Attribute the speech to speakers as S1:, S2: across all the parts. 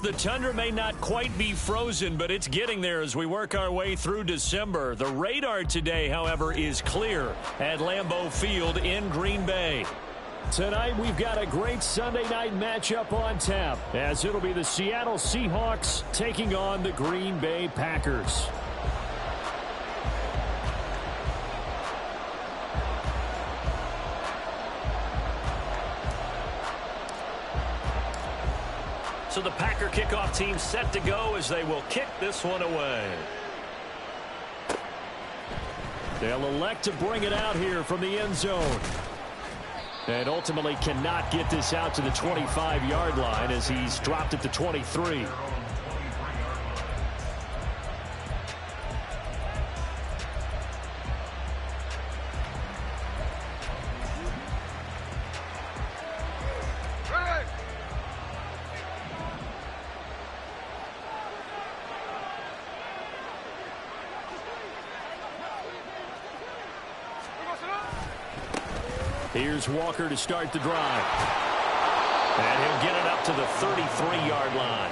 S1: The tundra may not quite be frozen, but it's getting there as we work our way through December. The radar today, however, is clear at Lambeau Field in Green Bay. Tonight, we've got a great Sunday night matchup on tap, as it'll be the Seattle Seahawks taking on the Green Bay Packers. So the Packer kickoff team set to go as they will kick this one away. They'll elect to bring it out here from the end zone. And ultimately cannot get this out to the 25-yard line as he's dropped at the 23. Here's Walker to start the drive. And he'll get it up to the 33-yard line.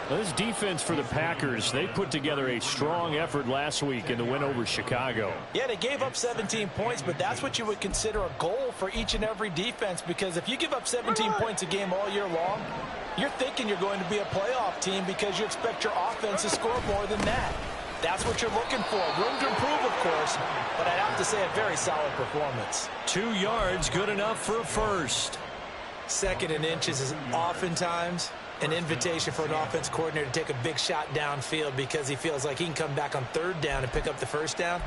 S1: This defense for the Packers, they put together a strong effort last week in the win over Chicago.
S2: Yeah, they gave up 17 points, but that's what you would consider a goal for each and every defense, because if you give up 17 points a game all year long, you're thinking you're going to be a playoff team because you expect your offense to score more than that. That's what you're looking for. Room to improve, of course, but I'd have to say a very solid performance.
S1: 2 yards, good enough for a first.
S2: 2nd and inches is oftentimes an invitation for an offense coordinator to take a big shot downfield because he feels like he can come back on 3rd down and pick up the first down.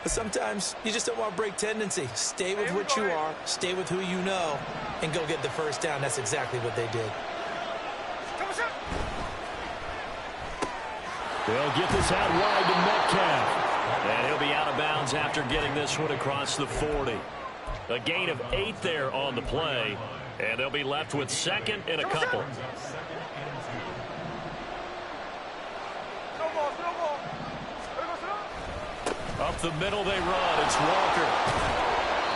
S2: But sometimes you just don't want to break tendency. Stay with what you are, stay with who you know, and go get the first down. That's exactly what they did.
S1: They'll get this out wide to Metcalf. And he'll be out of bounds after getting this one across the 40. A gain of 8 there on the play. And they'll be left with 2nd and a couple. Up the middle they run. It's Walker.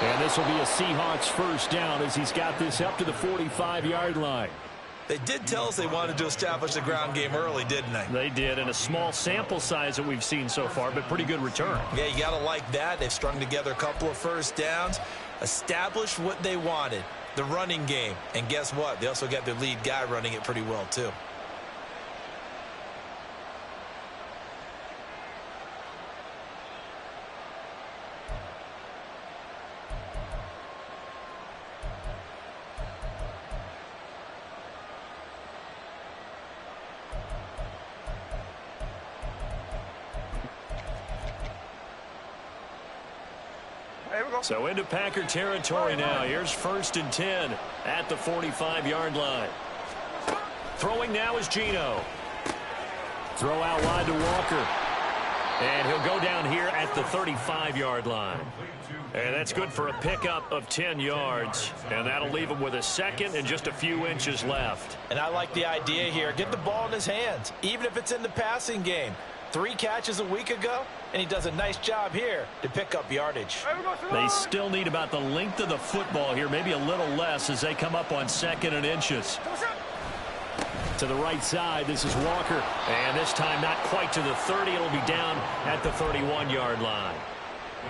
S1: And this will be a Seahawks first down as he's got this up to the 45-yard line.
S2: They did tell us they wanted to establish the ground game early, didn't they?
S1: They did, in a small sample size that we've seen so far, but pretty good return.
S2: Yeah, you got to like that. They've strung together a couple of first downs, established what they wanted, the running game. And guess what? They also got their lead guy running it pretty well, too.
S1: So into Packer territory now. Here's 1st and 10 at the 45-yard line. Throwing now is Geno. Throw out wide to Walker. And he'll go down here at the 35-yard line. And that's good for a pickup of 10 yards. And that'll leave him with a 2nd and just a few inches left.
S2: And I like the idea here. Get the ball in his hands, even if it's in the passing game. 3 catches a week ago, and he does a nice job here to pick up yardage.
S1: They still need about the length of the football here, maybe a little less as they come up on 2nd and inches. To the right side, this is Walker. And this time not quite to the 30. It'll be down at the 31-yard line.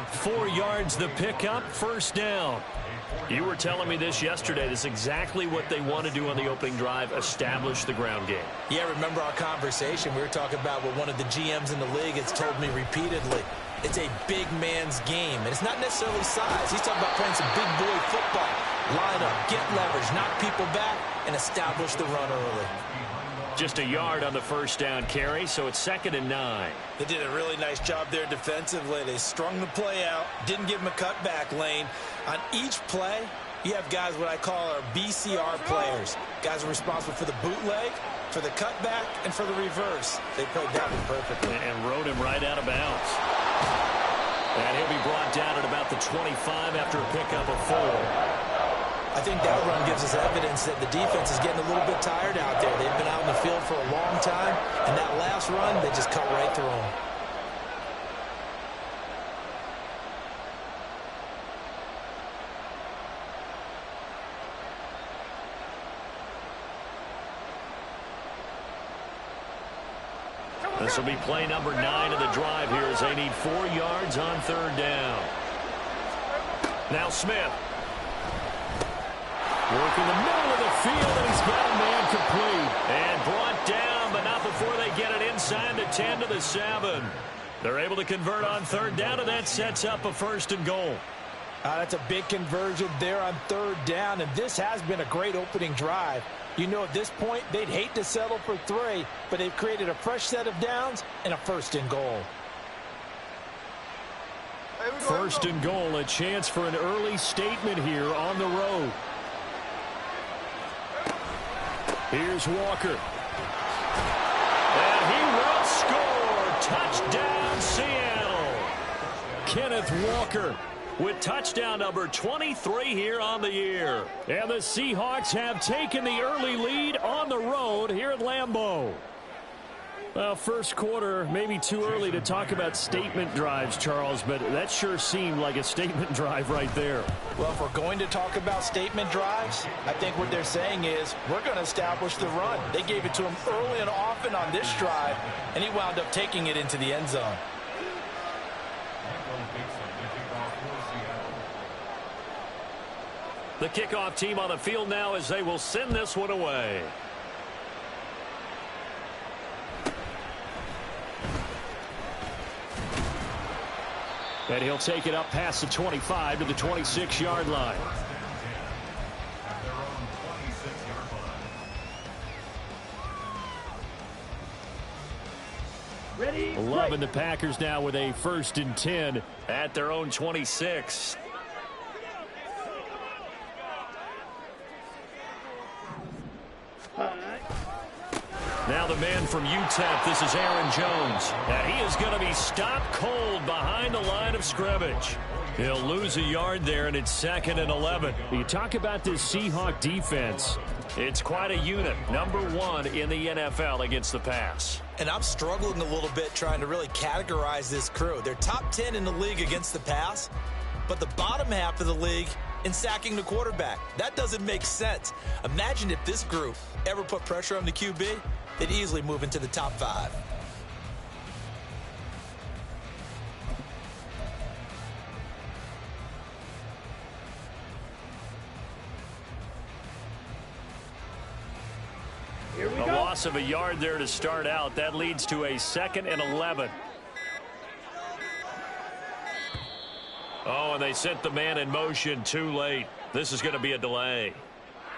S1: 4 yards the pickup, first down. You were telling me this yesterday. This is exactly what they want to do on the opening drive, establish the ground game.
S2: Yeah, remember our conversation. We were talking about what one of the GMs in the league has told me repeatedly. It's a big man's game, and it's not necessarily size. He's talking about playing some big boy football. Line up, get leverage, knock people back, and establish the run early.
S1: Just a yard on the first down carry, so it's 2nd and 9.
S2: They did a really nice job there defensively. They strung the play out, didn't give him a cutback lane. On each play, you have guys what I call our BCR players. Guys are responsible for the bootleg, for the cutback, and for the reverse. They played that one perfectly.
S1: And rode him right out of bounds. And he'll be brought down at about the 25 after a pickup of 4.
S2: I think that run gives us evidence that the defense is getting a little bit tired out there. They've been out in the field for a long time, and that last run, they just cut right through them.
S1: This will be play number 9 of the drive here as they need 4 yards on third down. Now Smith. Working the middle of the field, and he's got a man complete. And brought down, but not before they get it inside the 10 to the 7. They're able to convert on third down, and that sets up a first and goal.
S2: That's a big conversion there on third down, and this has been a great opening drive. You know, at this point, they'd hate to settle for 3, but they've created a fresh set of downs and a first and goal.
S1: First and goal, a chance for an early statement here on the road. Here's Walker. And he will score. Touchdown, Seattle. Kenneth Walker with touchdown number 23 here on the year. And the Seahawks have taken the early lead on the road here at Lambeau. Well, first quarter, maybe too early to talk about statement drives, Charles, but that sure seemed like a statement drive right there.
S2: Well, if we're going to talk about statement drives, I think what they're saying is we're going to establish the run. They gave it to him early and often on this drive, and he wound up taking it into the end zone.
S1: The kickoff team on the field now as they will send this one away. And he'll take it up past the 25 to the 26-yard line.
S3: Ready?
S1: Loving the Packers now with a 1st and 10 at their own 26. Now the man from UTEP, this is Aaron Jones. And he is going to be stopped cold behind the line of scrimmage. He'll lose a yard there, and it's 2nd and 11. You talk about this Seahawk defense. It's quite a unit, number 1 in the NFL against the pass.
S2: And I'm struggling a little bit trying to really categorize this crew. They're top 10 in the league against the pass, but the bottom half of the league in sacking the quarterback. That doesn't make sense. Imagine if this group ever put pressure on the QB, they'd easily move into the top 5.
S3: Here we
S1: A
S3: go.
S1: loss of a yard there to start out. That leads to a 2nd and 11. Oh, and they sent the man in motion too late. This is going to be a delay.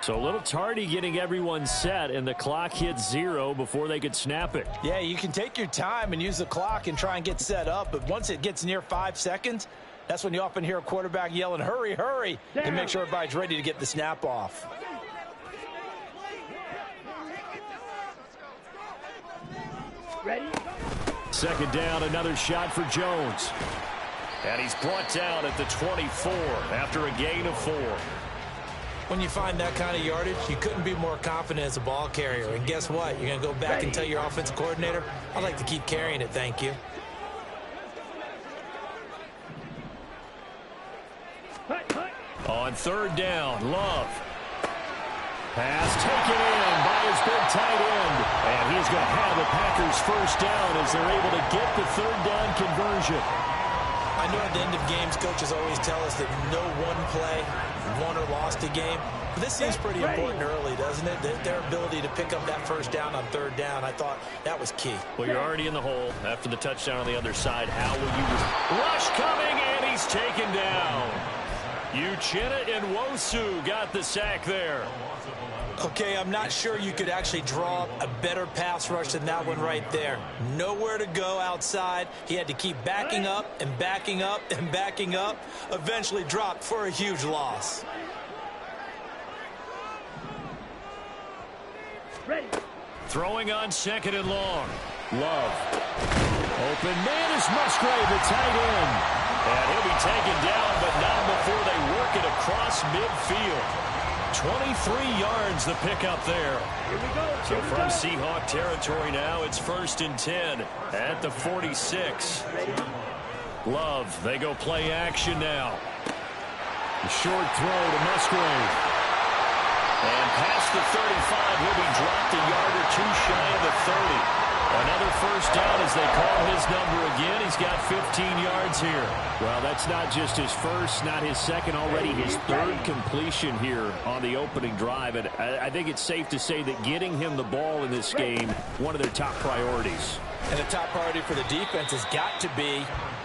S1: So a little tardy getting everyone set, and the clock hits 0 before they could snap it.
S2: Yeah, you can take your time and use the clock and try and get set up, but once it gets near 5 seconds, that's when you often hear a quarterback yelling, hurry, hurry, and make sure everybody's ready to get the snap off.
S3: Ready?
S1: 2nd down, another shot for Jones. And he's brought down at the 24 after a gain of 4.
S2: When you find that kind of yardage, you couldn't be more confident as a ball carrier. And guess what? You're going to go back and tell your offensive coordinator, I'd like to keep carrying it, thank you.
S1: On 3rd down, Love. Pass taken in by his big tight end. And he's going to have the Packers 1st down as they're able to get the 3rd down conversion.
S2: I know at the end of games, coaches always tell us that no one play won or lost a game. But this seems pretty important early, doesn't it? Their ability to pick up that 1st down on 3rd down, I thought that was key.
S1: Well, you're already in the hole after the touchdown on the other side. How will you... Rush coming, and he's taken down. Uchenna and Nwosu got the sack there.
S2: Okay, I'm not sure you could actually draw a better pass rush than that one right there. Nowhere to go outside. He had to keep backing up and backing up and backing up. Eventually dropped for a huge loss.
S3: Ready.
S1: Throwing on 2nd and long. Love. Open man is Musgrave, the tight end. And he'll be taken down, but not before they work it across midfield. 23 yards the pickup there.
S3: Here we go.
S1: So from Seahawk territory now, it's 1st and 10 at the 46. Love, they go play action now. A short throw to Musgrave. And past the 35, he'll be dropped a yard or 2 shy of the 30. Another first down as they call his number again. He's got 15 yards here. Well, that's not just his first, not his second, already his third completion here on the opening drive. And I think it's safe to say that getting him the ball in this game, one of their top priorities.
S2: And the top priority for the defense has got to be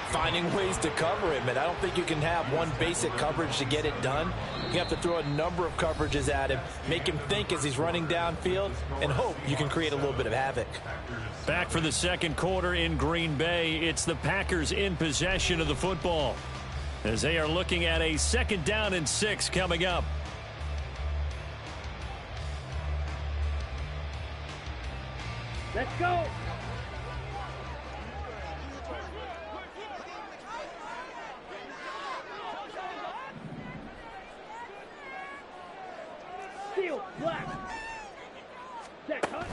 S2: finding ways to cover him. And I don't think you can have one basic coverage to get it done. You have to throw a number of coverages at him, make him think as he's running downfield, and hope you can create a little bit of havoc.
S1: Back for the second quarter in Green Bay. It's the Packers in possession of the football as they are looking at a 2nd down and 6 coming up.
S3: Let's go. Steel, black. Set, cut.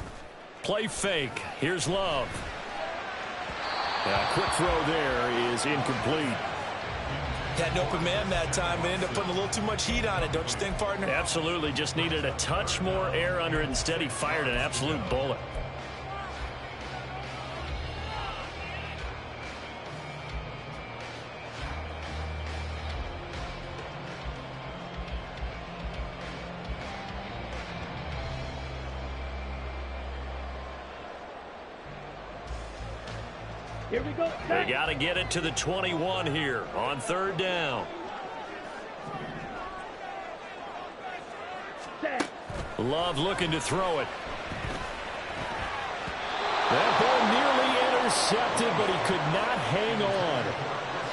S1: Play fake. Here's Love. Quick throw there is incomplete.
S2: Had an open man that time, but ended up putting a little too much heat on it, don't you think, partner?
S1: Absolutely. Just needed a touch more air under it. Instead, he fired an absolute bullet.
S3: Here we go.
S1: They got to get it to the 21 here on 3rd down.
S3: Set.
S1: Love looking to throw it. That ball nearly intercepted, but he could not hang on.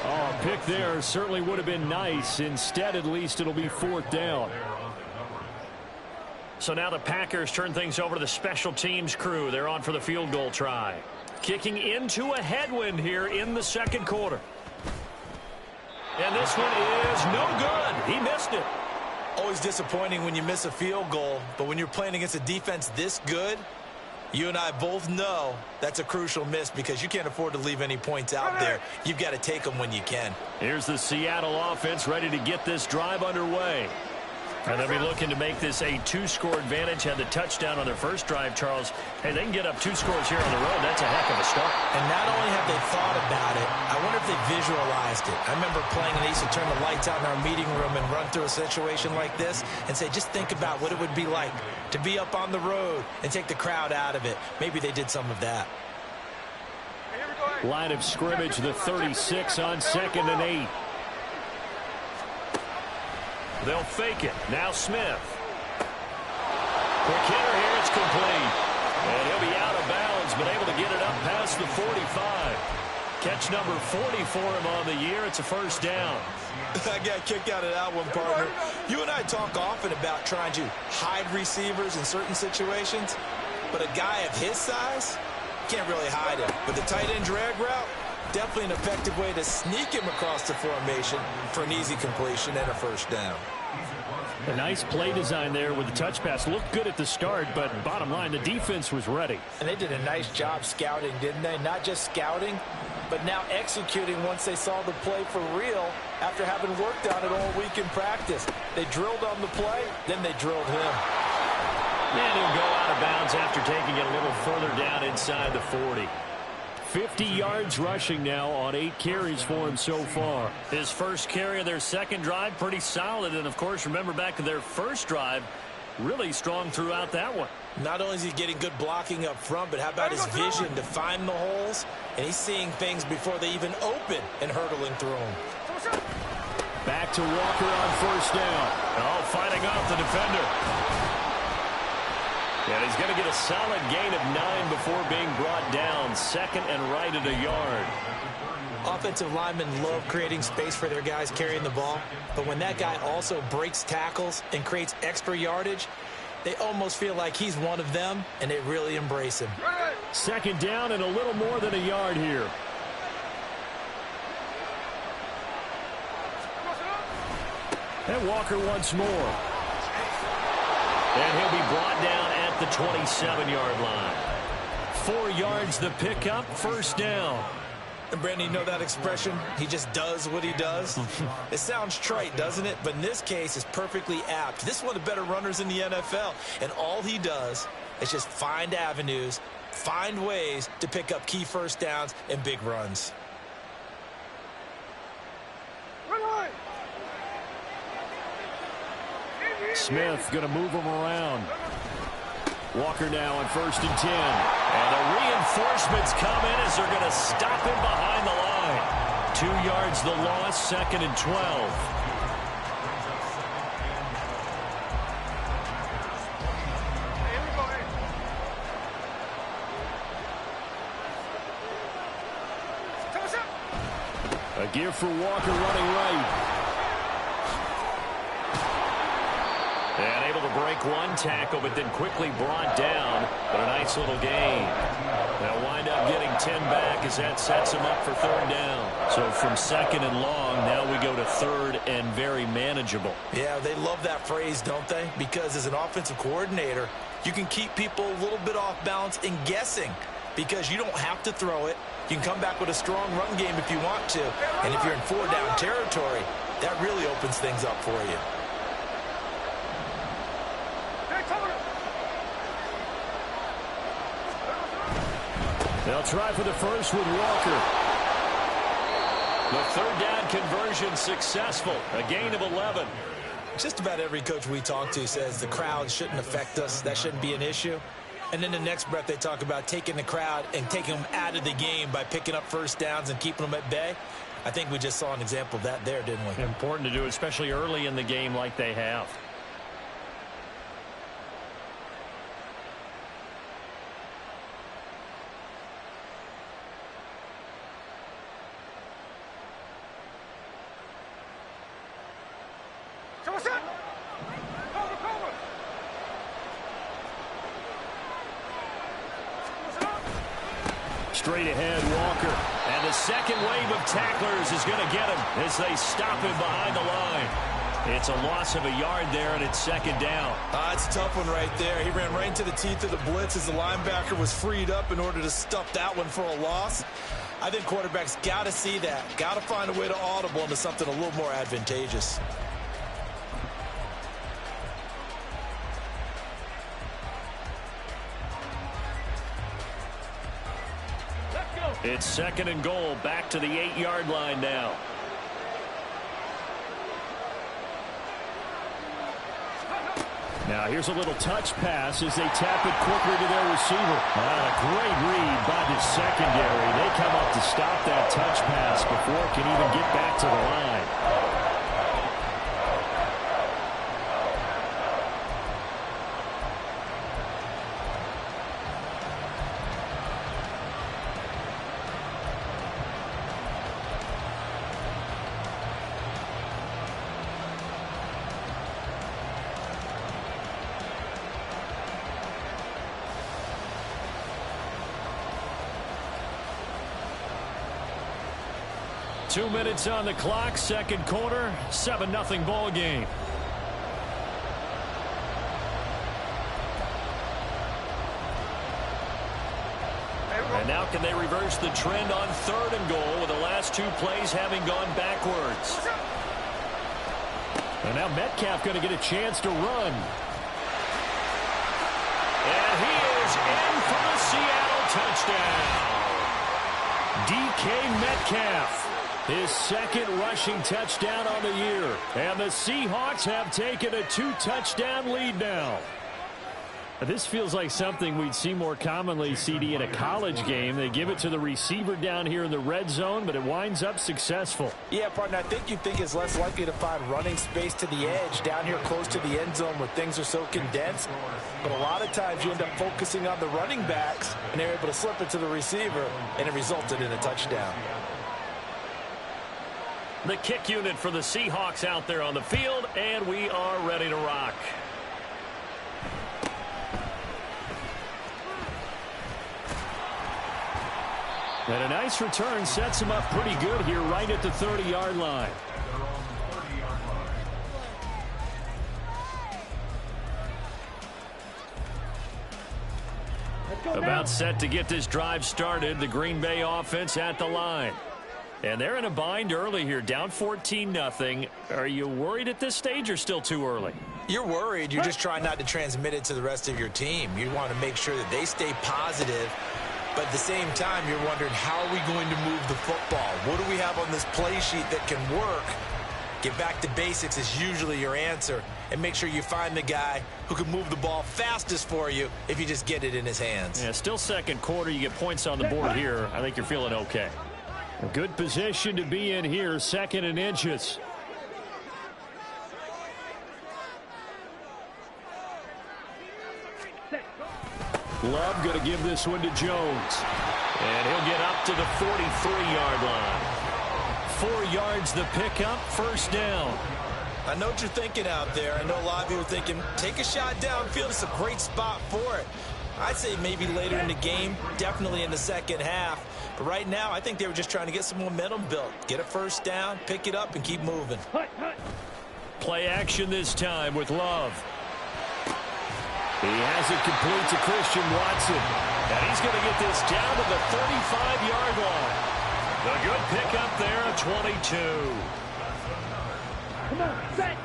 S1: Oh, a pick there certainly would have been nice. Instead, at least, it'll be 4th down. So now the Packers turn things over to the special teams crew. They're on for the field goal try. Kicking into a headwind here in the second quarter. And this one is no good. He missed it.
S2: Always disappointing when you miss a field goal, but when you're playing against a defense this good, you and I both know that's a crucial miss because you can't afford to leave any points out there. You've got to take them when you can.
S1: Here's the Seattle offense ready to get this drive underway. And they'll be looking to make this a 2-score advantage. Had the touchdown on their first drive, Charles. Hey, they can get up 2 scores here on the road. That's a heck of a start.
S2: And not only have they thought about it, I wonder if they visualized it. I remember playing and they used to turn the lights out in our meeting room and run through a situation like this and say, just think about what it would be like to be up on the road and take the crowd out of it. Maybe they did some of that.
S1: Line of scrimmage, the 36 on 2nd and 8. They'll fake it. Now Smith. Quick hitter here. It's complete. And he'll be out of bounds, but able to get it up past the 45. Catch number 40 for him on the year. It's a 1st down.
S2: I got a kick out of that one, partner. You and I talk often about trying to hide receivers in certain situations, but a guy of his size can't really hide him. But the tight end drag route, definitely an effective way to sneak him across the formation for an easy completion and a 1st down.
S1: A nice play design there with the touch pass. Looked good at the start, but bottom line, the defense was ready.
S2: And they did a nice job scouting, didn't they? Not just scouting, but now executing once they saw the play for real after having worked on it all week in practice. They drilled on the play, then they drilled him.
S1: And he'll go out of bounds after taking it a little further down inside the 40. 50 yards rushing now on 8 carries for him so far. His first carry of their second drive, pretty solid. And, of course, remember back to their first drive, really strong throughout that one.
S2: Not only is he getting good blocking up front, but how about his vision to find the holes? And he's seeing things before they even open and hurtling through them.
S1: Back to Walker on 1st down. Oh, fighting off the defender. And he's going to get a solid gain of 9 before being brought down. 2nd and right at a yard.
S2: Offensive linemen love creating space for their guys carrying the ball. But when that guy also breaks tackles and creates extra yardage, they almost feel like he's one of them, and they really embrace him.
S1: 2nd down and a little more than a yard here. And Walker once more. And he'll be brought down at the 27-yard line. 4 yards the pickup, 1st down.
S2: And Brandon, you know that expression? He just does what he does. It sounds trite, doesn't it? But in this case, it's perfectly apt. This is one of the better runners in the NFL. And all he does is just find avenues find ways to pick up key first downs and big runs.
S1: Smith going to move him around. Walker now on 1st and 10. And the reinforcements come in as they're going to stop him behind the line. 2 yards the loss, 2nd and 12. A give for Walker running right. And able to break one tackle, but then quickly brought down. But a nice little gain. They'll wind up getting 10 back as that sets him up for 3rd down. So from 2nd and long, now we go to 3rd and very manageable.
S2: Yeah, they love that phrase, don't they? Because as an offensive coordinator, you can keep people a little bit off balance and guessing because you don't have to throw it. You can come back with a strong run game if you want to. And if you're in 4-down territory, that really opens things up for you.
S1: They'll try for the first with Walker. The 3rd down conversion successful. A gain of 11.
S2: Just about every coach we talk to says the crowd shouldn't affect us. That shouldn't be an issue. And then the next breath they talk about taking the crowd and taking them out of the game by picking up first downs and keeping them at bay. I think we just saw an example of that there, didn't we?
S1: Important to do, especially early in the game like they have. Straight ahead, Walker. And the second wave of tacklers is going to get him as they stop him behind the line. It's a loss of a yard there, and it's 2nd down.
S2: It's a tough one right there. He ran right into the teeth of the blitz as the linebacker was freed up in order to stuff that one for a loss. I think quarterbacks got to see that. Got to find a way to audible into something a little more advantageous.
S1: It's 2nd and goal, back to the 8-yard line now. Now here's a little touch pass as they tap it quickly to their receiver. A great read by the secondary. They come up to stop that touch pass before it can even get back to the line. Two minutes on the clock, 2nd quarter, 7-0 ball game. And now can they reverse the trend on 3rd and goal with the last 2 plays having gone backwards? And now Metcalf going to get a chance to run. And he is in for the Seattle touchdown. DK Metcalf. His 2nd rushing touchdown on the year. And the Seahawks have taken a 2-touchdown lead now. This feels like something we'd see more commonly, CD, in a college game. They give it to the receiver down here in the red zone, but it winds up successful.
S2: Yeah, partner, I think you think it's less likely to find running space to the edge down here close to the end zone where things are so condensed. But a lot of times you end up focusing on the running backs, and they're able to slip it to the receiver, and it resulted in a touchdown.
S1: The kick unit for the Seahawks out there on the field, and we are ready to rock. And a nice return sets him up pretty good here right at the 30-yard line. About set to get this drive started, the Green Bay offense at the line. And they're in a bind early here, down 14-0. Are you worried at this stage or still too early?
S2: You're worried. You're just trying not to transmit it to the rest of your team. You want to make sure that they stay positive. But at the same time, you're wondering, how are we going to move the football? What do we have on this play sheet that can work? Get back to basics is usually your answer. And make sure you find the guy who can move the ball fastest for you if you just get it in his hands.
S1: Yeah, still second quarter. You get points on the board here. I think you're feeling okay. A good position to be in here, 2nd and inches. Love going to give this one to Jones. And he'll get up to the 43-yard line. 4 yards the pickup, 1st down.
S2: I know what you're thinking out there. I know a lot of you are thinking, take a shot downfield. It's a great spot for it. I'd say maybe later in the game, definitely in the second half. But right now, I think they were just trying to get some momentum built. Get a 1st down, pick it up, and keep moving.
S1: Play action this time with Love. He has it complete to Christian Watson. And he's going to get this down to the 35-yard line. The good pickup there at 22.
S3: Come on, set.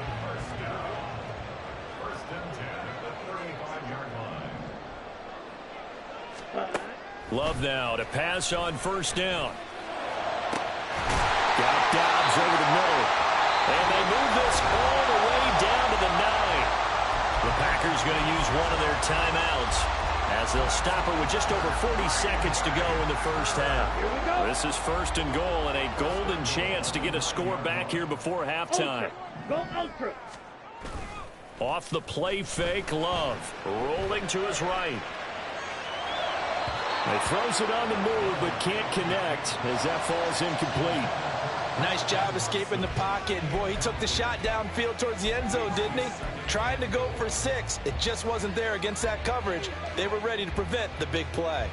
S1: Love now to pass on 1st down. Got Dobbs over the middle. And they move this all the way down to the 9. The Packers going to use one of their timeouts as they'll stop it with just over 40 seconds to go in the 1st half. This is 1st and goal and a golden chance to get a score back here before halftime.
S3: Go ultra.
S1: Off the play fake, Love rolling to his right. He throws it on the move but can't connect as that falls incomplete.
S2: Nice job escaping the pocket. And boy, he took the shot downfield towards the end zone, didn't he? Trying to go for 6. It just wasn't there against that coverage. They were ready to prevent the big play.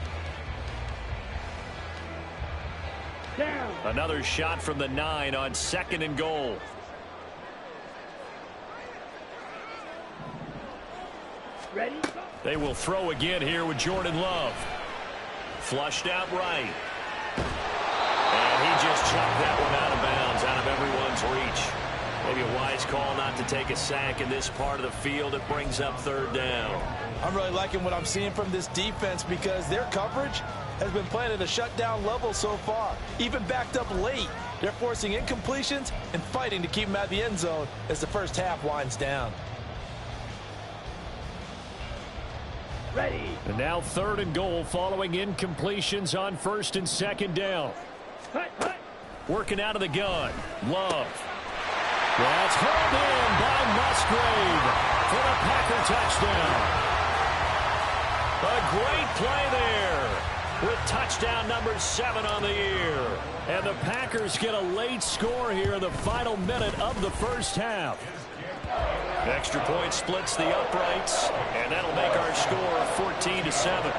S3: Down.
S1: Another shot from the 9 on 2nd and goal.
S3: Ready?
S1: They will throw again here with Jordan Love. Flushed out right. And he just chucked that one out of bounds, out of everyone's reach. Maybe a wise call not to take a sack in this part of the field. It brings up 3rd down.
S2: I'm really liking what I'm seeing from this defense because their coverage has been playing at a shutdown level so far. Even backed up late, they're forcing incompletions and fighting to keep them out of the end zone as the 1st half winds down.
S3: Ready.
S1: And now 3rd and goal following incompletions on 1st and 2nd down.
S3: Cut, cut.
S1: Working out of the gun. Love. That's hauled in by Musgrave for the Packer touchdown. A great play there with touchdown number 7 on the year. And the Packers get a late score here in the final minute of the 1st half. Extra point splits the uprights, and that'll make our score 14-7.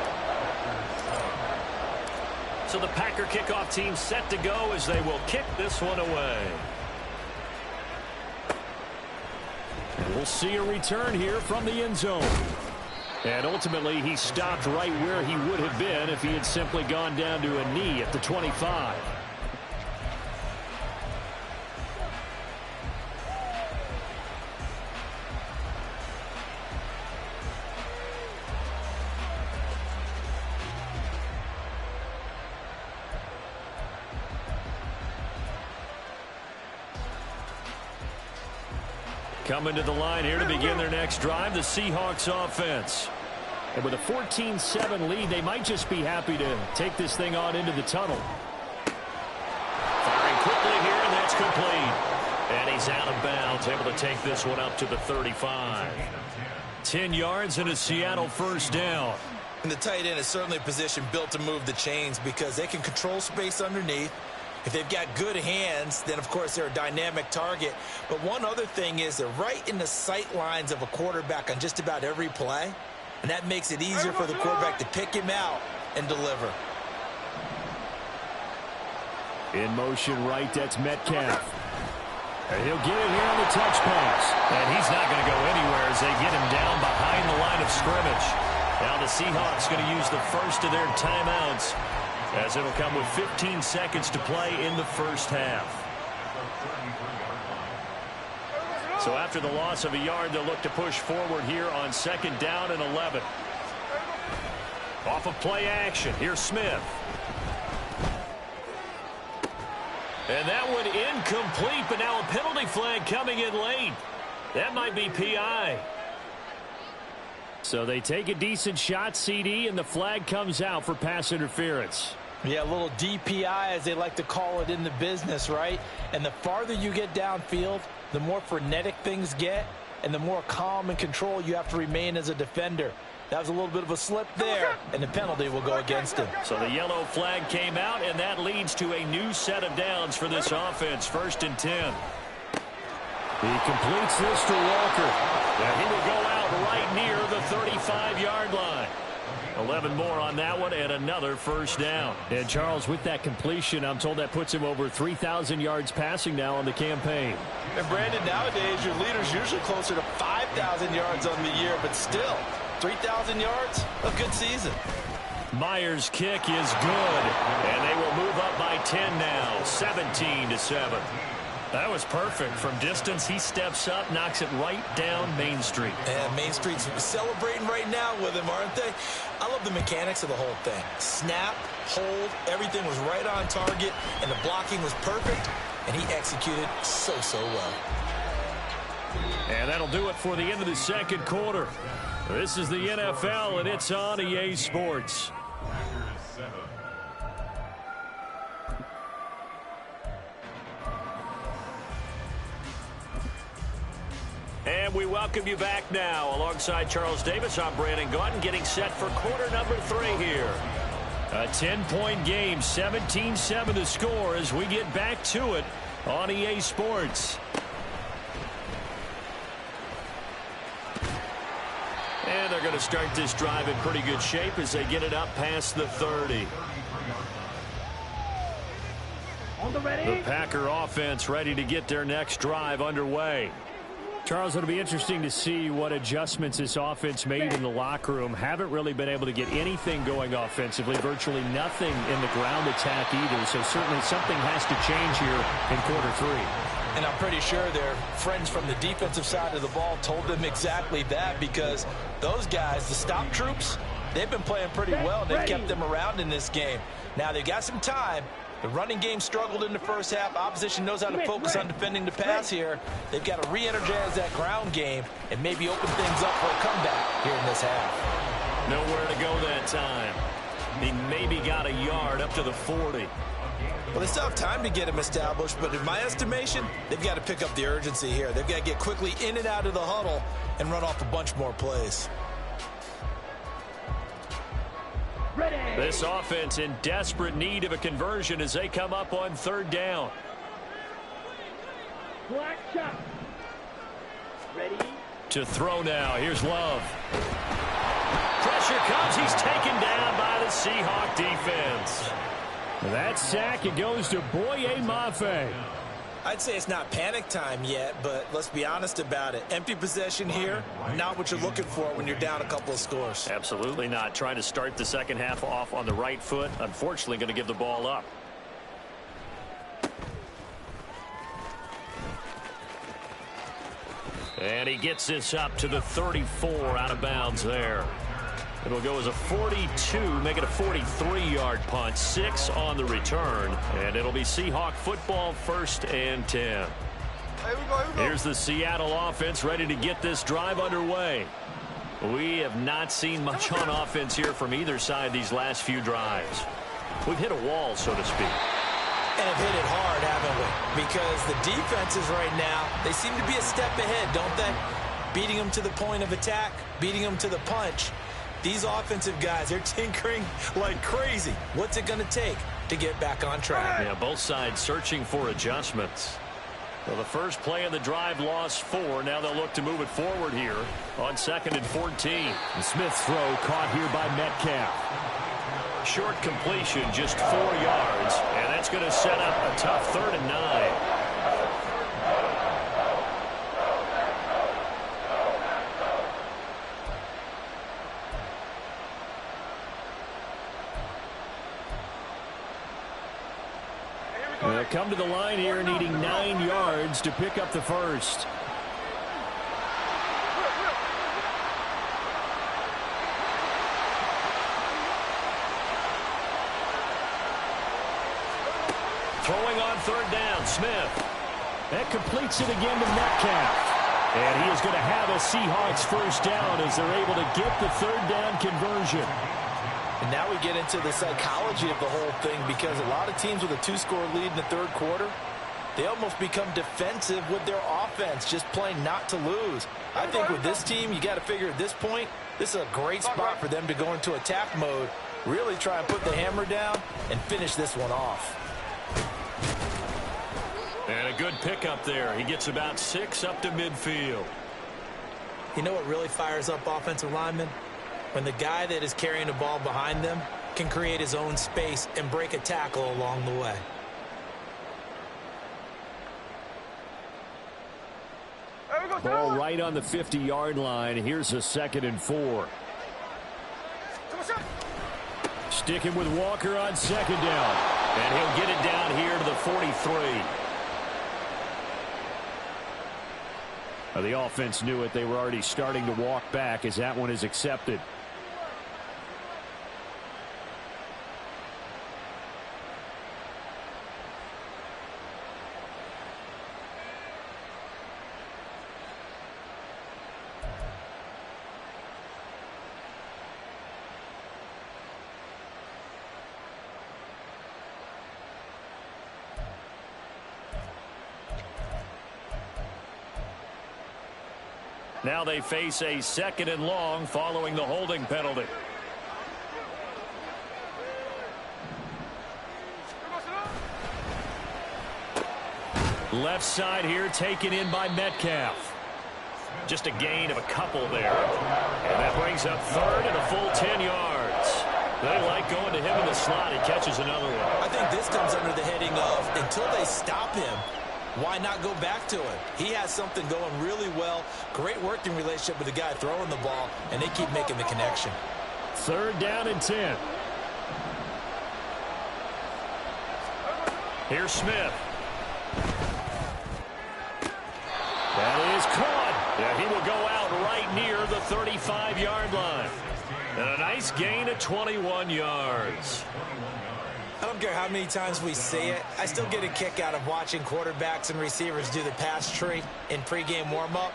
S1: So the Packer kickoff team set to go as they will kick this one away. And we'll see a return here from the end zone. And ultimately, he stopped right where he would have been if he had simply gone down to a knee at the 25. Coming to the line here to begin their next drive, the Seahawks offense. And with a 14-7 lead, they might just be happy to take this thing on into the tunnel. Firing quickly here, and that's complete. And he's out of bounds, able to take this one up to the 35. 10 yards and a Seattle 1st down.
S2: And the tight end is certainly a position built to move the chains because they can control space underneath. If they've got good hands, then, of course, they're a dynamic target. But one other thing is they're right in the sight lines of a quarterback on just about every play. And that makes it easier for the quarterback to pick him out and deliver.
S1: In motion right, that's Metcalf. And he'll get it here on the touch pass. And he's not going to go anywhere as they get him down behind the line of scrimmage. Now the Seahawks going to use the first of their timeouts, as it'll come with 15 seconds to play in the 1st half. So after the loss of a yard, they'll look to push forward here on 2nd down and 11. Off of play action, here's Smith. And that one incomplete, but now a penalty flag coming in late. That might be PI. So they take a decent shot, CD, and the flag comes out for pass interference.
S2: Yeah, a little DPI, as they like to call it in the business, right? And the farther you get downfield, the more frenetic things get, and the more calm and control you have to remain as a defender. That was a little bit of a slip there, and the penalty will go against him.
S1: So the yellow flag came out, and that leads to a new set of downs for this offense. 1st and 10. He completes this to Walker. And he will go out right near the 35-yard line. 11 more on that one, and another 1st down. And Charles, with that completion, I'm told that puts him over 3,000 yards passing now on the campaign.
S2: And Brandon, nowadays your leader's usually closer to 5,000 yards on the year, but still, 3,000 yards, a good season.
S1: Myers' kick is good, and they will move up by 10 now, 17-7. That was perfect. From distance, he steps up, knocks it right down Main Street.
S2: And Main Street's celebrating right now with him, aren't they? I love the mechanics of the whole thing. Snap, hold, everything was right on target, and the blocking was perfect, and he executed so well.
S1: And that'll do it for the end of the 2nd quarter. This is the NFL, and it's on EA Sports. And we welcome you back now. Alongside Charles Davis, I'm Brandon Gaudin, getting set for quarter number 3 here. A 10-point game, 17-7 the score as we get back to it on EA Sports. And they're going to start this drive in pretty good shape as they get it up past the 30. The Packer offense ready to get their next drive underway. Charles, it'll be interesting to see what adjustments this offense made in the locker room. Haven't really been able to get anything going offensively, virtually nothing in the ground attack either. So certainly something has to change here in quarter 3.
S2: And I'm pretty sure their friends from the defensive side of the ball told them exactly that, because those guys, the stop troops, they've been playing pretty well. They've kept them around in this game. Now they've got some time. The running game struggled in the first half. Opposition knows how to focus on defending the pass here. They've got to re-energize that ground game and maybe open things up for a comeback here in this half.
S1: Nowhere to go that time. He maybe got a yard up to the 40.
S2: Well, they still have time to get him established, but in my estimation, they've got to pick up the urgency here. They've got to get quickly in and out of the huddle and run off a bunch more plays.
S1: This offense in desperate need of a conversion as they come up on 3rd down.
S3: Black shot. Ready?
S1: To throw now. Here's Love. Pressure comes. He's taken down by the Seahawk defense. That sack, it goes to Boye Mafe.
S2: I'd say it's not panic time yet, but let's be honest about it. Empty possession here, not what you're looking for when you're down a couple of scores.
S1: Absolutely not. Trying to start the 2nd half off on the right foot. Unfortunately, going to give the ball up. And he gets this up to the 34 out of bounds there. It'll go as a 42, make it a 43-yard punt, 6 on the return, and it'll be Seahawk football, 1st and 10.
S4: Here we go.
S1: Here's the Seattle offense ready to get this drive underway. We have not seen much on offense here from either side these last few drives. We've hit a wall, so to speak.
S2: And have hit it hard, haven't we? Because the defenses right now, they seem to be a step ahead, don't they? Beating them to the point of attack, beating them to the punch. These offensive guys, they're tinkering like crazy. What's it going to take to get back on track?
S1: Yeah, both sides searching for adjustments. Well, the first play of the drive lost 4. Now they'll look to move it forward here on 2nd and 14.
S5: The Smith's throw caught here by Metcalf.
S1: Short completion, just 4 yards, and that's going to set up a tough 3rd and 9.
S5: They'll come to the line here needing 9 yards to pick up the first.
S1: Throwing on third down, Smith.
S5: That completes it again to Metcalf. And he is going to have a Seahawks first down as they're able to get the third down conversion.
S2: And now we get into the psychology of the whole thing, because a lot of teams with a 2-score lead in the third quarter, they almost become defensive with their offense, just playing not to lose. I think with this team, you got to figure at this point, this is a great spot for them to go into attack mode, really try and put the hammer down and finish this one off.
S1: And a good pickup there. He gets about 6 up to midfield.
S2: You know what really fires up offensive linemen? When the guy that is carrying the ball behind them can create his own space and break a tackle along the way.
S5: Ball right on the 50-yard line. Here's a 2nd and 4. Sticking with Walker on 2nd down.
S1: And he'll get it down here to the 43.
S5: The offense knew it. They were already starting to walk back as that one is accepted.
S1: Now they face a 2nd and long following the holding penalty. Left side here taken in by Metcalf. Just a gain of a couple there. And that brings up 3rd and a full 10 yards. They like going to him in the slot. He catches another one.
S2: I think this comes under the heading of, until they stop him, why not go back to it? He has something going really well. Great working relationship with the guy throwing the ball, and they keep making the connection.
S5: 3rd down and 10.
S1: Here's Smith.
S5: That is caught.
S1: Yeah, he will go out right near the 35-yard line. And a nice gain of 21 yards.
S2: I don't care how many times we see it. I still get a kick out of watching quarterbacks and receivers do the pass tree in pregame warm-up.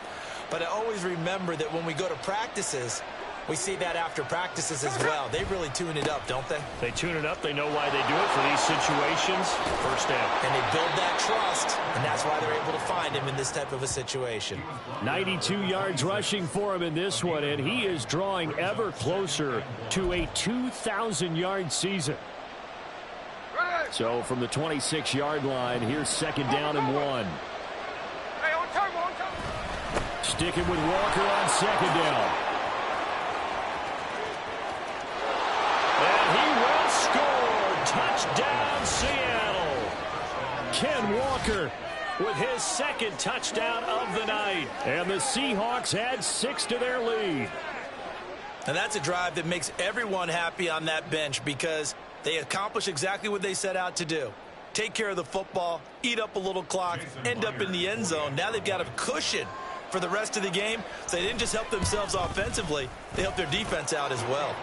S2: But I always remember that when we go to practices, we see that after practices as well. They really tune it up, don't they?
S1: They tune it up. They know why they do it for these situations. First down.
S2: And they build that trust, and that's why they're able to find him in this type of a situation.
S5: 92 yards rushing for him in this one, and he is drawing ever closer to a 2,000-yard season. So from the 26-yard line, here's 2nd down and 1. Sticking with Walker on 2nd down.
S1: And he will score. Touchdown, Seattle.
S5: Ken Walker
S1: with his 2nd touchdown of the night.
S5: And the Seahawks add 6 to their lead.
S2: And that's a drive that makes everyone happy on that bench, because they accomplish exactly what they set out to do. Take care of the football, eat up a little clock, end up in the end zone. Now they've got a cushion for the rest of the game. So they didn't just help themselves offensively, they helped their defense out as well.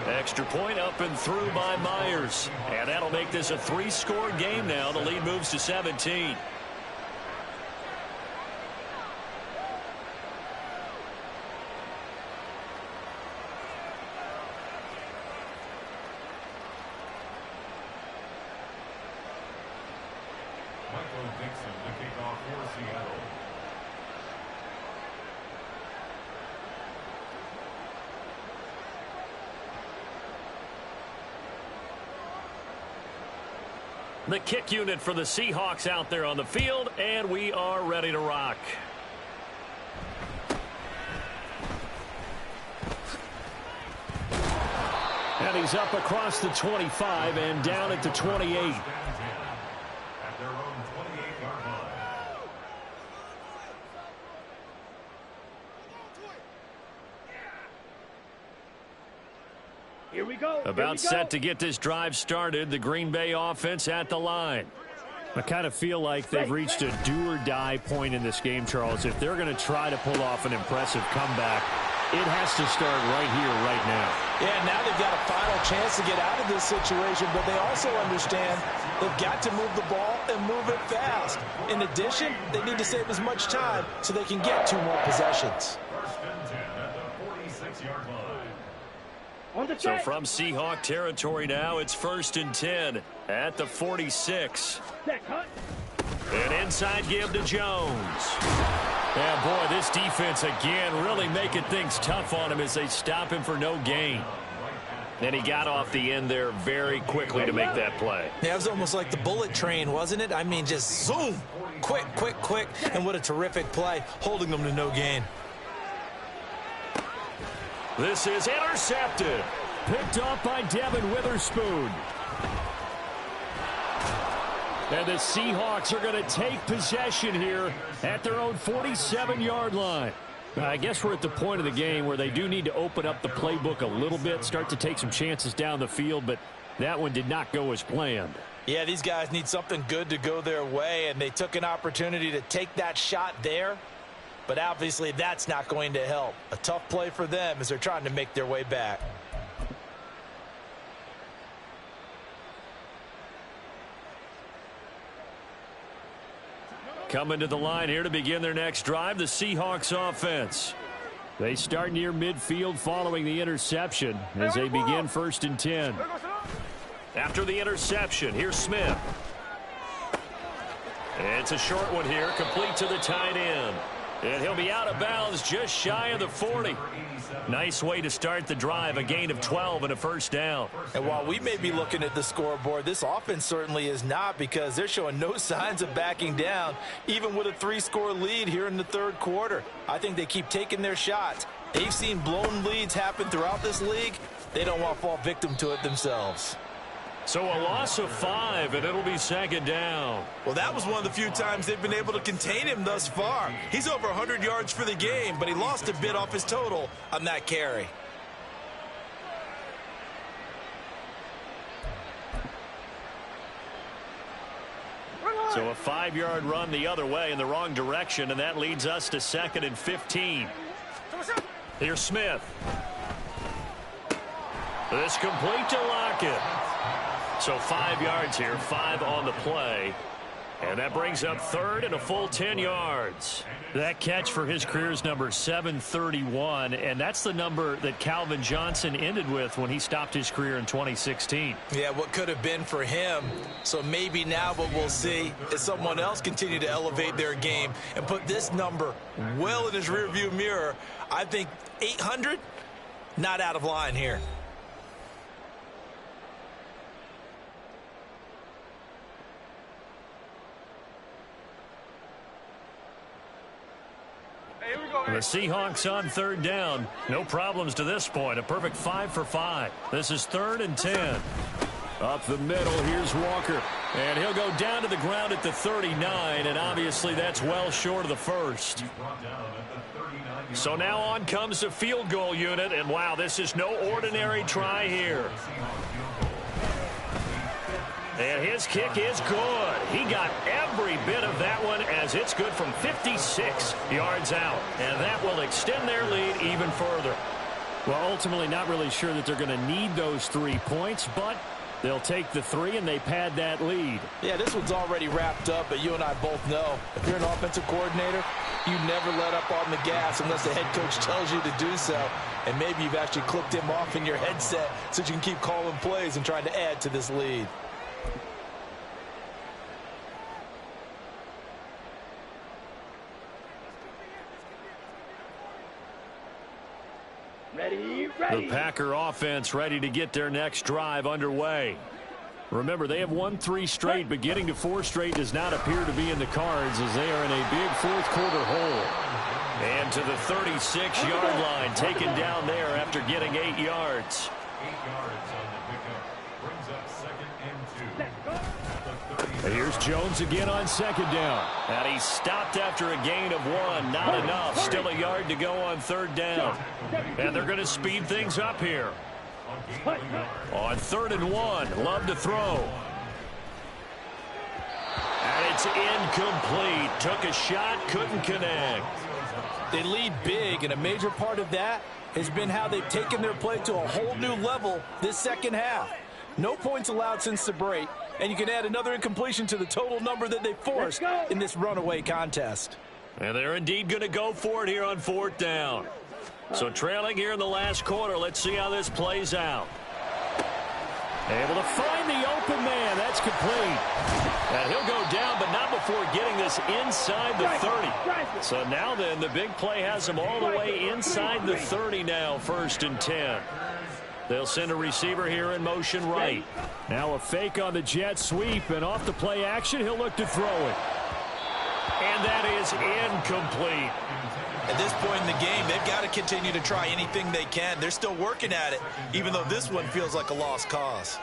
S1: Extra point up and through by Myers. And that'll make this a 3-score game now. The lead moves to 17. The kick unit for the Seahawks out there on the field, and we are ready to rock.
S5: And he's up across the 25 and down at the 28.
S3: Here we go.
S1: About set to get this drive started. The Green Bay offense at the line.
S5: I kind of feel like they've reached a do-or-die point in this game, Charles. If they're going to try to pull off an impressive comeback, it has to start right here, right now.
S2: Yeah, now they've got a final chance to get out of this situation, but they also understand they've got to move the ball and move it fast. In addition, they need to save as much time so they can get 2 more possessions.
S1: So from Seahawk territory now, it's 1st and 10 at the 46. An inside give to Jones. Yeah, boy, this defense again really making things tough on him as they stop him for no gain. And he got off the end there very quickly to make that play.
S2: Yeah, it was almost like the bullet train, wasn't it? I mean, just zoom. Quick, quick, quick. And what a terrific play, holding them to no gain.
S1: This is intercepted.
S5: Picked off by Devin Witherspoon. And the Seahawks are going to take possession here at their own 47-yard line. I guess we're at the point of the game where they do need to open up the playbook a little bit, start to take some chances down the field, but that one did not go as planned.
S2: Yeah, these guys need something good to go their way, and they took an opportunity to take that shot there, but obviously that's not going to help. A tough play for them as they're trying to make their way back.
S1: Coming to the line here to begin their next drive, the Seahawks offense. They start near midfield following the interception as they begin 1st and 10. After the interception, here's Smith. It's a short one here, complete to the tight end. And he'll be out of bounds just shy of the 40. Nice way to start the drive, a gain of 12 and a 1st down.
S2: And while we may be looking at the scoreboard, this offense certainly is not, because they're showing no signs of backing down, even with a 3-score lead here in the 3rd quarter. I think they keep taking their shots. They've seen blown leads happen throughout this league. They don't want to fall victim to it themselves.
S1: So a loss of 5, and it'll be 2nd down.
S2: Well, that was one of the few times they've been able to contain him thus far. He's over 100 yards for the game, but he lost a bit off his total on that carry.
S1: So a 5-yard run the other way in the wrong direction, and that leads us to 2nd and 15. Here's Smith. This complete to Lockett. So 5 yards here, 5 on the play. And that brings up 3rd and a full 10 yards. That catch for his career is number 731, and that's the number that Calvin Johnson ended with when he stopped his career in 2016.
S2: Yeah, what could have been for him. So maybe now what we'll see is someone else continue to elevate their game and put this number well in his rearview mirror. I think 800, not out of line here.
S1: The Seahawks on 3rd down. No problems to this point. A perfect 5 for 5. This is 3rd and 10. Up the middle, here's Walker. And he'll go down to the ground at the 39, and obviously that's well short of the 1st. So now on comes the field goal unit, and wow, this is no ordinary try here. And his kick is good. He got every bit of that one as it's good from 56 yards out. And that will extend their lead even further.
S5: Well, ultimately not really sure that they're going to need those 3 points, but they'll take the 3 and they pad that lead.
S2: Yeah, this one's already wrapped up, but you and I both know if you're an offensive coordinator, you never let up on the gas unless the head coach tells you to do so. And maybe you've actually clipped him off in your headset so you can keep calling plays and trying to add to this lead.
S1: The Packer offense ready to get their next drive underway. Remember, they have won 3 straight, but getting to 4 straight does not appear to be in the cards as they are in a big 4th quarter hole. And to the 36-yard line, taken down there after getting 8 yards.
S4: 8 yards on the pickup. Brings up 2nd and 2.
S1: And here's Jones again on 2nd down. And he stopped after a gain of 1. Not enough. Still a yard to go on 3rd down. And they're going to speed things up here. On 3rd and 1. Love to throw. And it's incomplete. Took a shot, couldn't connect.
S2: They lead big, and a major part of that has been how they've taken their play to a whole new level this second half. No points allowed since the break, and you can add another incompletion to the total number that they forced in this runaway contest.
S1: And they're indeed going to go for it here on 4th down. So trailing here in the last quarter. Let's see how this plays out. Able to find the open man. That's complete. And he'll go down, but not before getting this inside the 30. So now then, the big play has him all the way inside the 30 now, 1st and 10. They'll send a receiver here in motion right. Now a fake on the jet sweep, and off the play action, he'll look to throw it. And that is incomplete.
S2: At this point in the game, they've got to continue to try anything they can. They're still working at it, even though this one feels like a lost cause.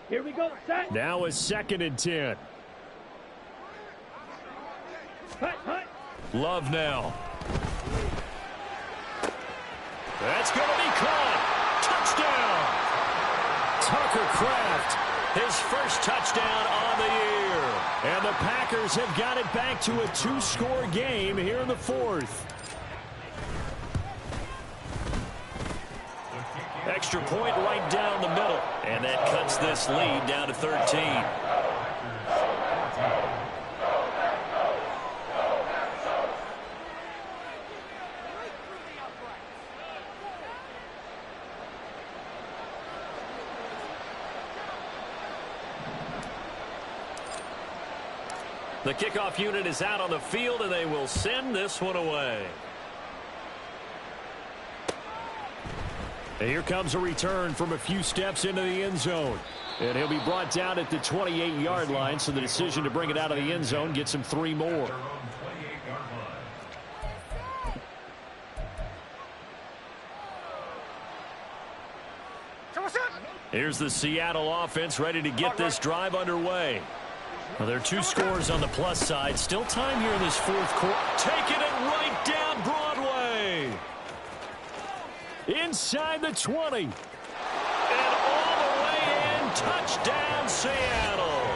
S3: Here we go. Set.
S5: Now a 2nd and 10.
S1: Love now. That's going to be caught. Touchdown. Tucker Kraft, his first touchdown on the year. And the Packers have got it back to a 2-score game here in the 4th. Extra point right down the middle. And that cuts this lead down to 13. The kickoff unit is out on the field, and they will send this one away. And here comes a return from a few steps into the end zone. And he'll be brought down at the 28-yard line, so the decision to bring it out of the end zone gets him 3 more. Here's the Seattle offense ready to get this drive underway. Well, there are 2 scores on the plus side. Still time here in this 4th quarter. Taking it right down Broadway. Inside the 20. And all the way in. Touchdown, Seattle.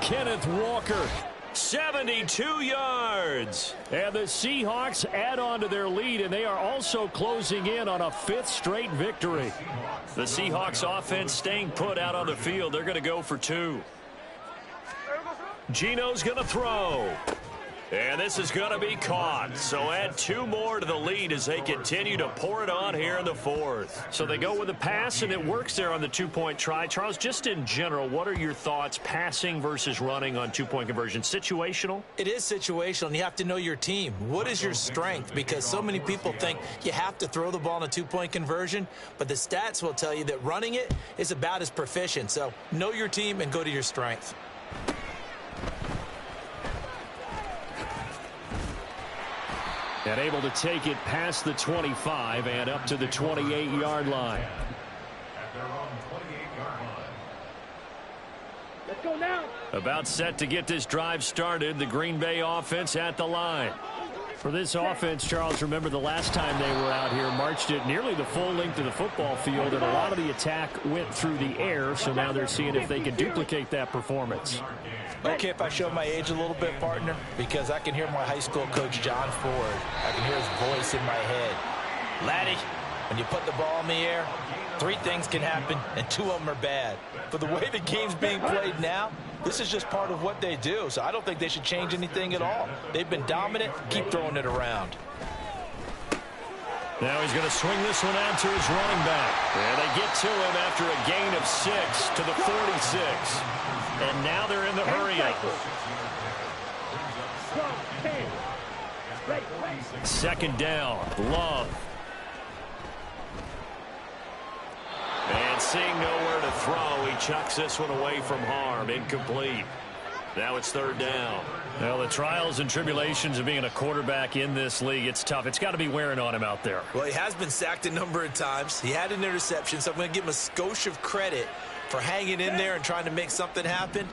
S1: Kenneth Walker, 72 yards. And the Seahawks add on to their lead, and they are also closing in on a 5th straight victory. The Seahawks offense staying put out on the field. They're going to go for 2. Gino's going to throw. And this is going to be caught. So add 2 more to the lead as they continue to pour it on here in the 4th. So they go with a pass, and it works there on the 2-point try. Charles, just in general, what are your thoughts passing versus running on 2-point conversion? Situational?
S2: It is situational, and you have to know your team. What is your strength? Because so many people think you have to throw the ball in a 2-point conversion, but the stats will tell you that running it is about as proficient. So know your team and go to your strength.
S5: And able to take it past the 25 and up to the 28-yard line.
S4: At their own 28-yard line.
S3: Let's go now.
S1: About set to get this drive started. The Green Bay offense at the line.
S5: For this offense, Charles, remember the last time they were out here, marched it nearly the full length of the football field, and a lot of the attack went through the air, so now they're seeing if they can duplicate that performance.
S2: Okay, if I show my age a little bit, partner, because I can hear my high school coach, John Ford. I can hear his voice in my head. Laddie, when you put the ball in the air, 3 things can happen, and 2 of them are bad. But the way the game's being played now, this is just part of what they do, so I don't think they should change anything at all. They've been dominant. Keep throwing it around.
S1: Now he's going to swing this one out to his running back. And they get to him after a gain of 6 to the 46. And now they're in the hurry-up. 2nd down. Love. And seeing nowhere to throw, he chucks this one away from harm. Incomplete. Now it's 3rd down. Well, the trials and tribulations of being a quarterback in this league, it's tough. It's got to be wearing on him out there.
S2: Well, he has been sacked a number of times. He had an interception, so I'm going to give him a skosh of credit for hanging in there and trying to make something happen,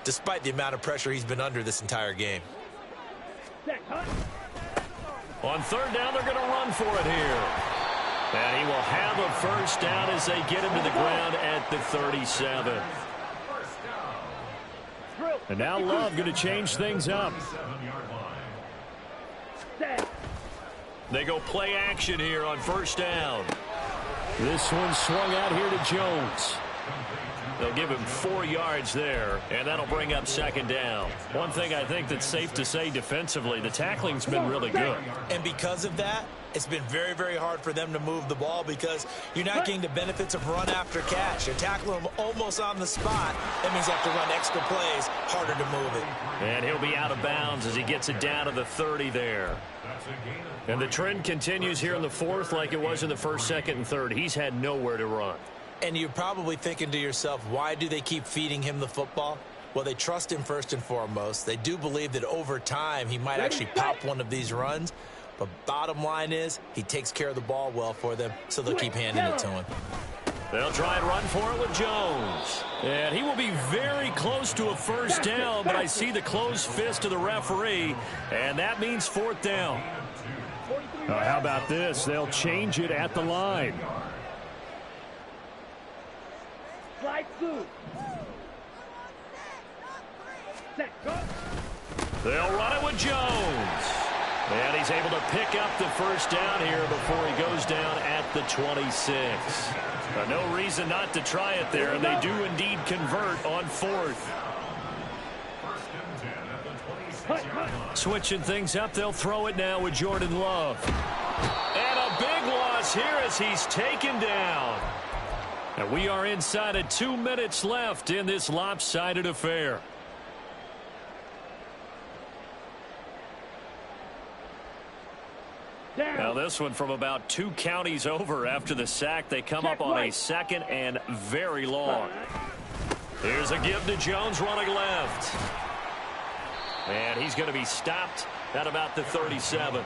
S2: despite the amount of pressure he's been under this entire game.
S1: On 3rd down, they're going to run for it here. And he will have a 1st down as they get him to the ground at the 37.
S5: And now Love going to change things up.
S3: Set.
S1: They go play action here on first down.
S5: This one swung out here to Jones.
S1: They'll give him 4 yards there, and that'll bring up second down. One thing I think that's safe to say defensively, the tackling's been really good.
S2: And because of that, it's been very, very hard for them to move the ball because you're not getting the benefits of run after catch. You're tackling them almost on the spot. That means you have to run extra plays, harder to move it.
S1: And he'll be out of bounds as he gets it down to the 30 there. And the trend continues here in the fourth like it was in the first, second, and third. He's had nowhere to run.
S2: And you're probably thinking to yourself, why do they keep feeding him the football? Well, they trust him first and foremost. They do believe that over time he might actually pop one of these runs. But bottom line is he takes care of the ball well for them, so they'll keep handing it to him.
S1: They'll try and run for it with Jones.
S5: And he will be very close to a first down, but I see the closed fist of the referee, and that means fourth down. How about this? They'll change it at the line.
S3: Slide through. Set. Go.
S1: They'll run it with Jones. And he's able to pick up the first down here before he goes down at the 26. No reason not to try it there, and they do indeed convert on fourth. Switching things up, they'll throw it now with Jordan Love. And a big loss here as he's taken down. And we are inside of 2 minutes left in this lopsided affair. Now this one from about 2 counties over after the sack. They come up on a second and very long. Here's a give to Jones running left. And he's going to be stopped at about the 37.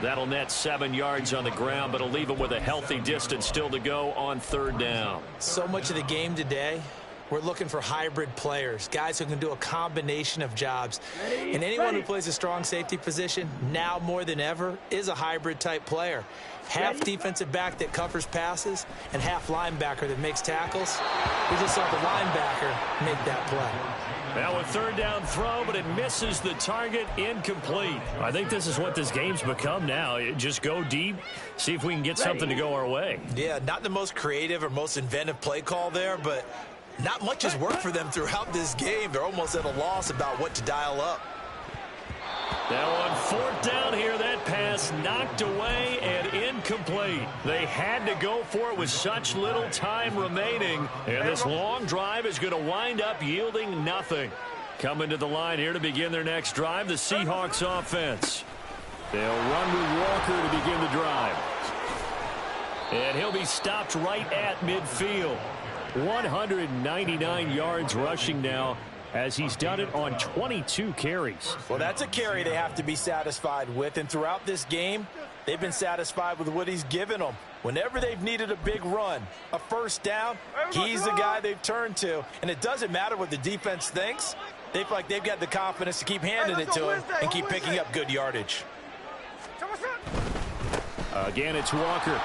S1: That'll net 7 yards on the ground, but it'll leave him with a healthy distance still to go on third down.
S2: So much of the game today, we're looking for hybrid players, guys who can do a combination of jobs. And anyone who plays a strong safety position, now more than ever, is a hybrid type player. Half defensive back that covers passes and half linebacker that makes tackles. We just saw the linebacker make that play.
S1: Now a third down throw, but it misses the target, incomplete. I think this is what this game's become now. Just go deep, see if we can get something to go our way.
S2: Yeah, not the most creative or most inventive play call there, but not much has worked for them throughout this game. They're almost at a loss about what to dial up.
S1: Now on fourth down here, that pass knocked away and incomplete. They had to go for it with such little time remaining. And this long drive is going to wind up yielding nothing. Coming to the line here to begin their next drive, the Seahawks offense. They'll run with Walker to begin the drive. And he'll be stopped right at midfield. 199 yards rushing now, as he's done it on 22 carries.
S2: Well, that's a carry they have to be satisfied with, and throughout this game, they've been satisfied with what he's given them. Whenever they've needed a big run, a first down, he's the guy they've turned to, and it doesn't matter what the defense thinks. They feel like they've got the confidence to keep handing it to him and keep picking up good yardage.
S5: Again, it's Walker.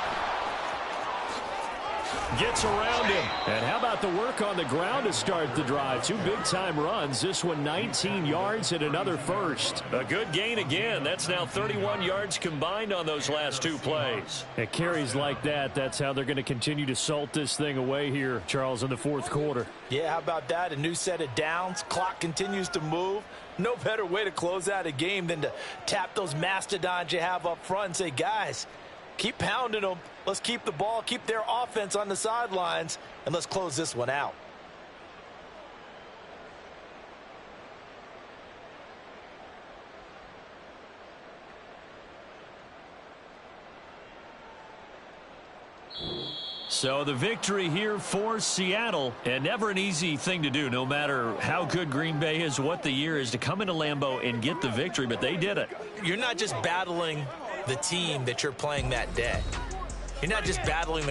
S5: Gets around him. And how about the work on the ground to start the drive? 2 big-time runs. This one 19 yards and another first.
S1: A good gain again. That's now 31 yards combined on those last 2 plays.
S5: It carries like that. That's how they're going to continue to salt this thing away here, Charles, in the fourth quarter.
S2: Yeah, how about that? A new set of downs. Clock continues to move. No better way to close out a game than to tap those mastodons you have up front and say, guys, keep pounding them. Let's keep the ball, keep their offense on the sidelines, and let's close this one out.
S1: So the victory here for Seattle, and never an easy thing to do, no matter how good Green Bay is, what the year is, to come into Lambeau and get the victory, but they did it.
S2: You're not just battling the team that you're playing that day. You're not just battling the